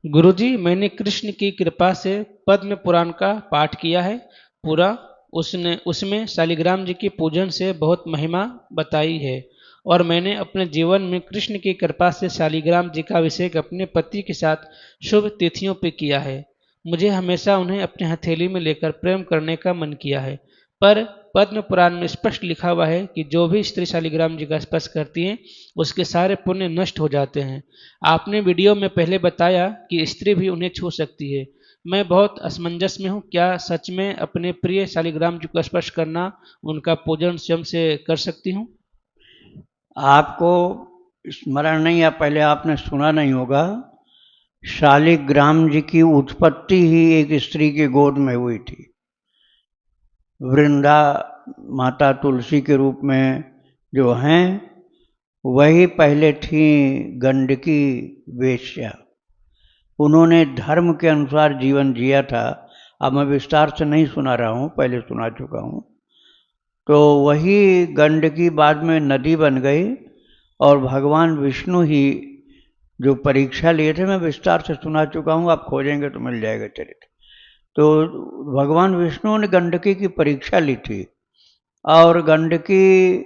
गुरुजी, मैंने कृष्ण की कृपा से पद्म पुराण का पाठ किया है पूरा। उसने उसमें शालिग्राम जी की पूजन से बहुत महिमा बताई है और मैंने अपने जीवन में कृष्ण की कृपा से शालिग्राम जी का अभिषेक अपने पति के साथ शुभ तिथियों पर किया है। मुझे हमेशा उन्हें अपने हथेली में लेकर प्रेम करने का मन किया है, पर पद्म पुराण में स्पष्ट लिखा हुआ है कि जो भी स्त्री शालिग्राम जी का स्पर्श करती है उसके सारे पुण्य नष्ट हो जाते हैं। आपने वीडियो में पहले बताया कि स्त्री भी उन्हें छू सकती है। मैं बहुत असमंजस में हूँ, क्या सच में अपने प्रिय शालिग्राम जी को स्पर्श करना, उनका पूजन स्वयं से कर सकती हूँ? आपको स्मरण नहीं या पहले आपने सुना नहीं होगा, शालिग्राम जी की उत्पत्ति ही एक स्त्री के गोद में हुई थी। वृंदा माता तुलसी के रूप में जो हैं, वही पहले थी गंडकी वेश्या। उन्होंने धर्म के अनुसार जीवन जिया था। अब मैं विस्तार से नहीं सुना रहा हूँ, पहले सुना चुका हूँ। तो वही गंडकी बाद में नदी बन गई और भगवान विष्णु ही जो परीक्षा लिए थे, मैं विस्तार से सुना चुका हूँ, आप खोजेंगे तो मिल जाएगा चरित्र। तो भगवान विष्णु ने गंडकी की परीक्षा ली थी और गंडकी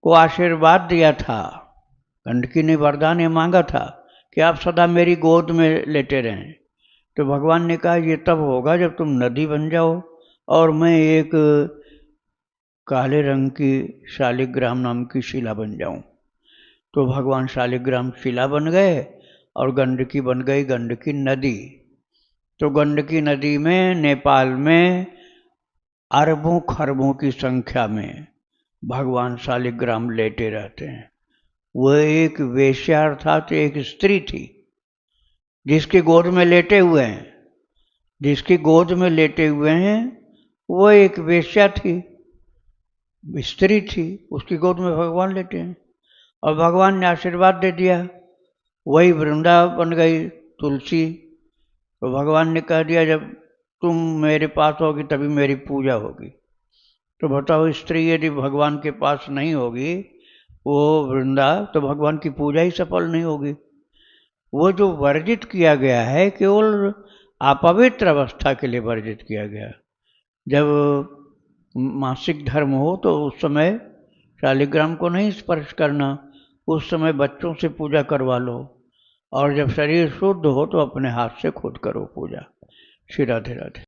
को आशीर्वाद दिया था। गंडकी ने वरदान ये मांगा था कि आप सदा मेरी गोद में लेटे रहें। तो भगवान ने कहा ये तब होगा जब तुम नदी बन जाओ और मैं एक काले रंग की शालिग्राम नाम की शिला बन जाऊं। तो भगवान शालिग्राम शिला बन गए और गंडकी बन गई गंडकी नदी। तो गंडकी नदी में नेपाल में अरबों खरबों की संख्या में भगवान शालिग्राम लेटे रहते हैं। वह एक वेश्या अर्थात एक स्त्री थी जिसकी गोद में लेटे हुए हैं। जिसकी गोद में लेटे हुए हैं वो एक वेश्या थी, स्त्री थी, उसकी गोद में भगवान लेटे हैं और भगवान ने आशीर्वाद दे दिया। वही वृंदा बन गई तुलसी। तो भगवान ने कह दिया जब तुम मेरे पास होगी तभी मेरी पूजा होगी। तो बताओ, स्त्री यदि भगवान के पास नहीं होगी, वो वृंदा, तो भगवान की पूजा ही सफल नहीं होगी। वो जो वर्जित किया गया है केवल अपवित्र अवस्था के लिए वर्जित किया गया। जब मासिक धर्म हो तो उस समय शालिग्राम को नहीं स्पर्श करना, उस समय बच्चों से पूजा करवा लो और जब शरीर शुद्ध हो तो अपने हाथ से खुद करो पूजा। श्री राधे राधे।